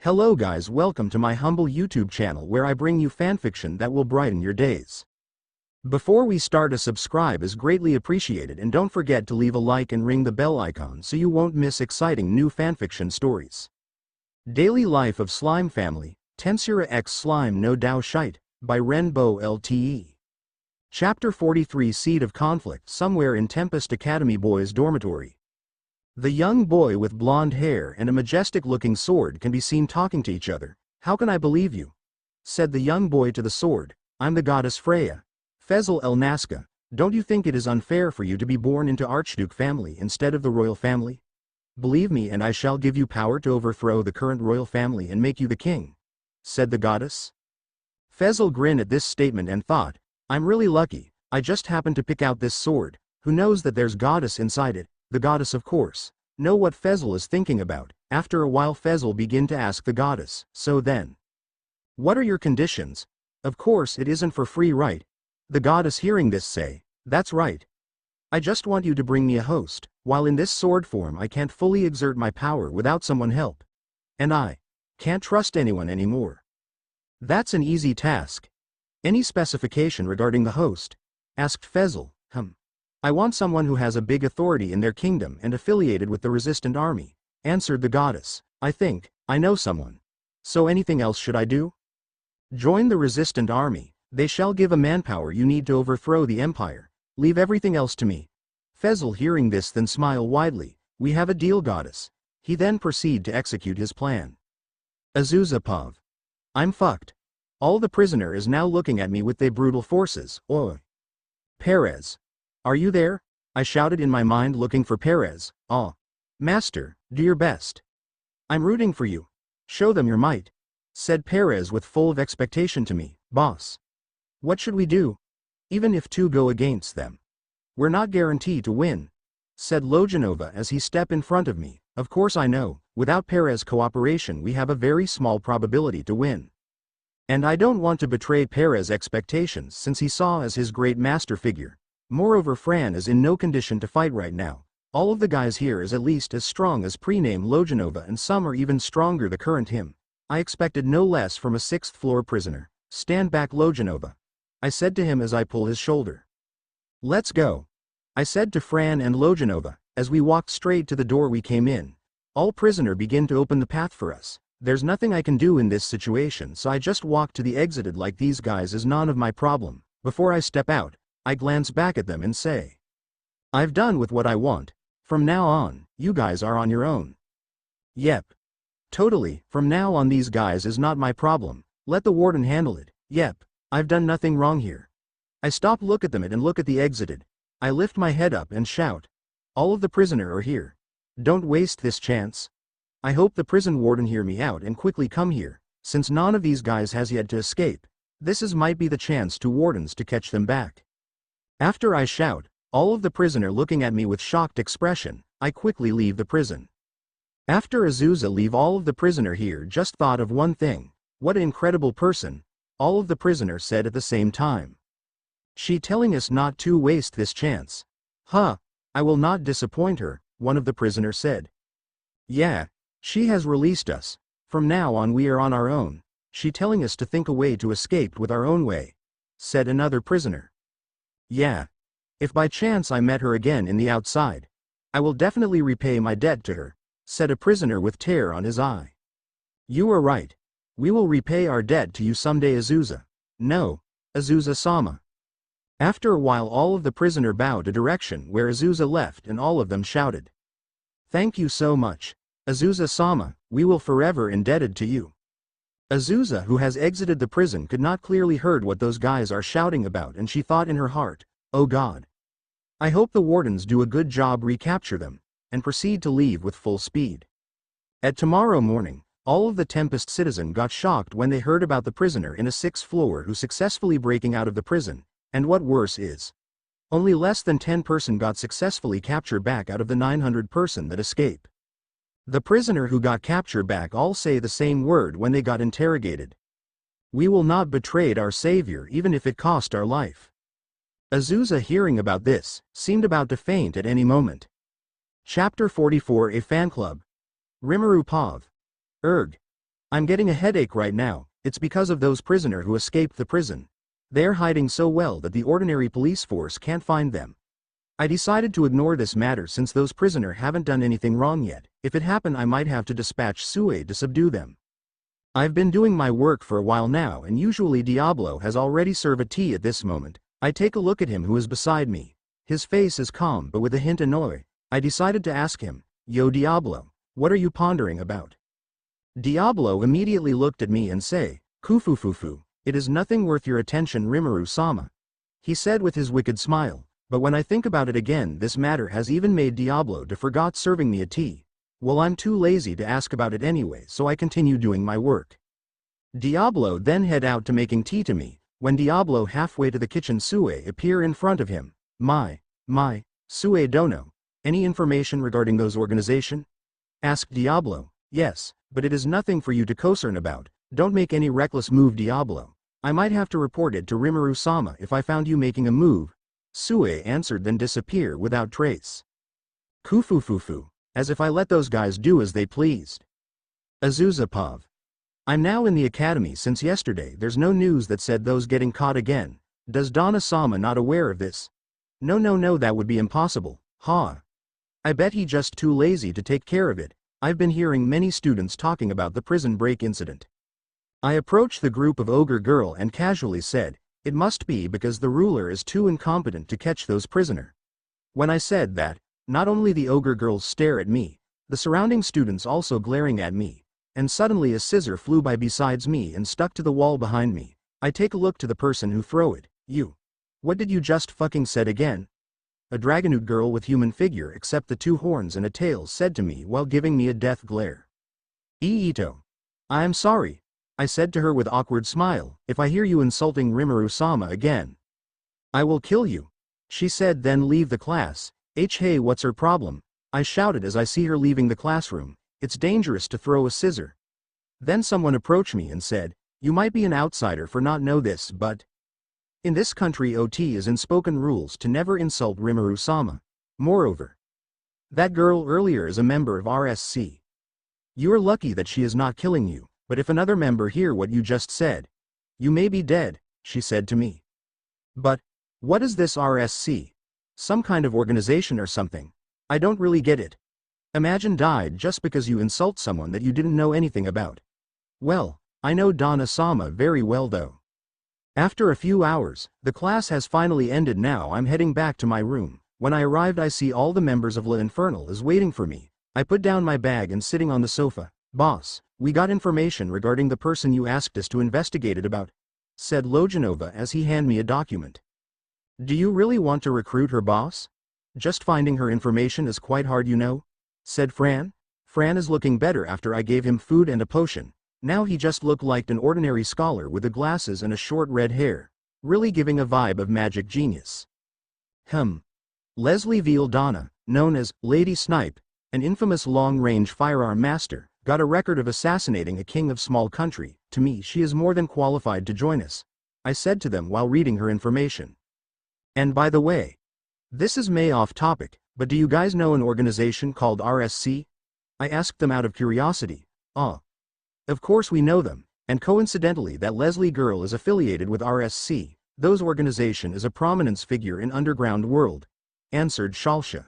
Hello guys, welcome to my humble YouTube channel where I bring you fanfiction that will brighten your days. Before we start, a subscribe is greatly appreciated, and don't forget to leave a like and ring the bell icon so you won't miss exciting new fanfiction stories. Daily Life of Slime Family, Tensura X Slime no taoshite, by RenBowLTE. Chapter 43, Seed of Conflict. Somewhere in Tempest Academy boys' dormitory. The young boy with blonde hair and a majestic-looking sword can be seen talking to each other. "How can I believe you?" said the young boy to the sword. "I'm the goddess Freya. Fezel El Nazca, don't you think it is unfair for you to be born into Archduke family instead of the royal family? Believe me and I shall give you power to overthrow the current royal family and make you the king," said the goddess. Fezel grinned at this statement and thought, "I'm really lucky, I just happened to pick out this sword. Who knows that there's goddess inside it?" The goddess, of course, know what Fezel is thinking about. After a while Fezel began to ask the goddess, "So then, what are your conditions?" "Of course it isn't for free, right?" The goddess, hearing this, say, "That's right. I just want you to bring me a host. While in this sword form I can't fully exert my power without someone help. And I can't trust anyone anymore." "That's an easy task. Any specification regarding the host?" asked Fezel. "I want someone who has a big authority in their kingdom and affiliated with the resistant army," answered the goddess. "I think I know someone. So anything else should I do?" "Join the resistant army. They shall give a manpower you need to overthrow the empire. Leave everything else to me." Fezel, hearing this, then smiled widely. "We have a deal, goddess." He then proceeded to execute his plan. Azusa Pav. "I'm fucked. All the prisoner is now looking at me with their brutal forces. Oi. Perez. Are you there?" I shouted in my mind, looking for Perez. "Ah. Master, do your best. I'm rooting for you. Show them your might," said Perez with full of expectation to me. "Boss. What should we do? Even if two go against them, we're not guaranteed to win," said Lojanova as he stepped in front of me. "Of course I know, without Perez's cooperation we have a very small probability to win. And I don't want to betray Perez's expectations since he saw as his great master figure. Moreover, Fran is in no condition to fight right now. All of the guys here is at least as strong as pre-name Lojanova, and some are even stronger the current him. I expected no less from a sixth-floor prisoner." "Stand back, Lojanova," I said to him as I pulled his shoulder. "Let's go," I said to Fran and Lojanova, as we walked straight to the door we came in. All prisoner begin to open the path for us. There's nothing I can do in this situation, so I just walked to the exited like these guys is none of my problem. Before I step out, I glance back at them and say, "I've done with what I want. From now on, you guys are on your own." "Yep. Totally, from now on these guys is not my problem. Let the warden handle it." "Yep. I've done nothing wrong here." I stop, look at them and look at the exited. I lift my head up and shout, "All of the prisoner are here. Don't waste this chance." I hope the prison warden hear me out and quickly come here, since none of these guys has yet to escape. This might be the chance to wardens to catch them back. After I shout, all of the prisoner looking at me with shocked expression, I quickly leave the prison. After Azusa leave all of the prisoner here just thought of one thing. What an incredible person, all of the prisoner said at the same time. She telling us not to waste this chance. "Huh, I will not disappoint her," one of the prisoners said. "Yeah, she has released us. From now on we are on our own. She telling us to think a way to escape with our own way," said another prisoner. "Yeah. If by chance I met her again in the outside, I will definitely repay my debt to her," said a prisoner with tear on his eye. "You are right. We will repay our debt to you someday, Azusa." "No, Azusa-sama." After a while all of the prisoner bowed a direction where Azusa left, and all of them shouted, "Thank you so much, Azusa-sama, we will forever indebted to you." Azusa, who has exited the prison, could not clearly heard what those guys are shouting about, and she thought in her heart, "Oh God. I hope the wardens do a good job recapture them," and proceed to leave with full speed. At tomorrow morning, all of the Tempest citizen got shocked when they heard about the prisoner in a sixth floor who successfully breaking out of the prison, and what worse is, only less than 10% got successfully captured back out of the 900% that escape. The prisoner who got captured back all say the same word when they got interrogated. "We will not betray our savior even if it cost our life." Azusa, hearing about this, seemed about to faint at any moment. Chapter 44, A Fan Club. Rimuru Pav. Erg. I'm getting a headache right now. It's because of those prisoners who escaped the prison. They're hiding so well that the ordinary police force can't find them. I decided to ignore this matter since those prisoners haven't done anything wrong yet. If it happened, I might have to dispatch Sue to subdue them. I've been doing my work for a while now, and usually Diablo has already served a tea at this moment. I take a look at him who is beside me. His face is calm but with a hint annoyed. I decided to ask him, "Yo Diablo, what are you pondering about?" Diablo immediately looked at me and say, "Kufufufu, it is nothing worth your attention, Rimuru-sama," he said with his wicked smile. But when I think about it again, this matter has even made Diablo to forgot serving me a tea. Well, I'm too lazy to ask about it anyway, so I continue doing my work. Diablo then head out to making tea to me. When Diablo halfway to the kitchen, Sue appear in front of him. My, Sue dono. Any information regarding those organization? Asked Diablo. Yes, but it is nothing for you to concern about. Don't make any reckless move, Diablo. I might have to report it to Rimuru-sama if I found you making a move. Sue answered, then disappear without trace. Kufufufu. As if I let those guys do as they pleased. Azusa Pov. I'm now in the academy since yesterday. There's no news that said those getting caught again. Does Donna-sama not aware of this? No, that would be impossible. Ha. I bet he just too lazy to take care of it. I've been hearing many students talking about the prison break incident. I approached the group of ogre girl and casually said, it must be because the ruler is too incompetent to catch those prisoners. When I said that, not only the ogre girls stare at me, the surrounding students also glaring at me, and suddenly a scissor flew by besides me and stuck to the wall behind me. I take a look to the person who threw it. You. What did you just fucking said again? A dragonoid girl with human figure except the two horns and a tail said to me while giving me a death glare. Ito. I am sorry, I said to her with awkward smile. If I hear you insulting Rimuru-sama again, I will kill you, she said, then leave the class. Hey, what's her problem? I shouted as I see her leaving the classroom. It's dangerous to throw a scissor. Then someone approached me and said, you might be an outsider for not know this, but in this country OT is in spoken rules to never insult Rimuru-sama. Moreover, that girl earlier is a member of RSC. You are lucky that she is not killing you, but if another member hear what you just said, you may be dead, she said to me. But what is this RSC? Some kind of organization or something? I don't really get it. Imagine died just because you insult someone that you didn't know anything about. Well, I know Donna-sama very well though. After a few hours, the class has finally ended. Now I'm heading back to my room. When I arrived, I see all the members of La Infernal is waiting for me. I put down my bag and sitting on the sofa. Boss, we got information regarding the person you asked us to investigate it about, said Lojanova as he handed me a document. Do you really want to recruit her, boss? Just finding her information is quite hard, you know, said Fran. Fran is looking better after I gave him food and a potion. Now he just looked like an ordinary scholar with the glasses and a short red hair, really giving a vibe of magic genius. Leslie Veal-Donna, known as Lady Snipe, an infamous long-range firearm master, got a record of assassinating a king of small country. To me, she is more than qualified to join us, I said to them while reading her information. And by the way, this is may off topic, but do you guys know an organization called RSC? I asked them out of curiosity. Of course we know them, and coincidentally that Leslie girl is affiliated with RSC. Those organization is a prominence figure in underground world, answered Shalsha.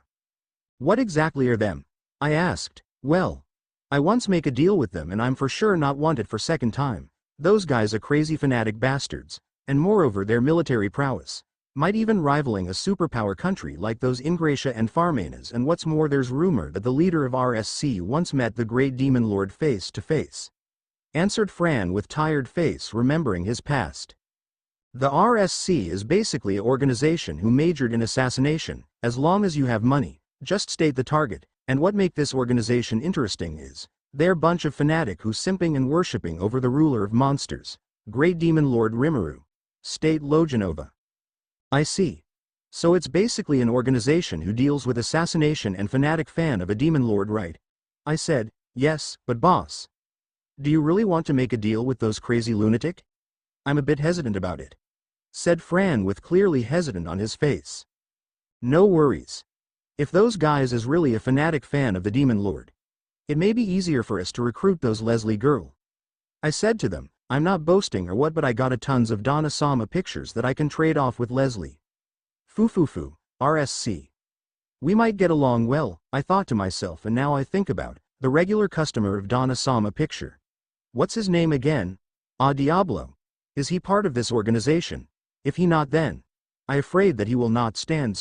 What exactly are them? I asked. Well, I once make a deal with them and I'm for sure not wanted for second time. Those guys are crazy fanatic bastards, and moreover their military prowess might even rivaling a superpower country like those Ingratia and Farmanas, and what's more, there's rumor that the leader of RSC once met the great demon lord face to face, answered Fran with tired face remembering his past. The RSC is basically an organization who majored in assassination. As long as you have money, just state the target, and what make this organization interesting is, they're bunch of fanatic who simping and worshipping over the ruler of monsters, great demon lord Rimuru, state Lojanova. I see. So it's basically an organization who deals with assassination and fanatic fan of a demon lord, right? I said, yes, but boss, do you really want to make a deal with those crazy lunatic? I'm a bit hesitant about it, said Fran with clearly hesitant on his face. No worries. If those guys is really a fanatic fan of the demon lord, it may be easier for us to recruit those Leslie girl. I said to them, I'm not boasting or what, but I got a tons of Donna-sama pictures that I can trade off with Leslie. Fufufu, RSC. We might get along well, I thought to myself, and now I think about the regular customer of Donna-sama picture. What's his name again? Ah, Diablo. Is he part of this organization? If he not, then I afraid that he will not stand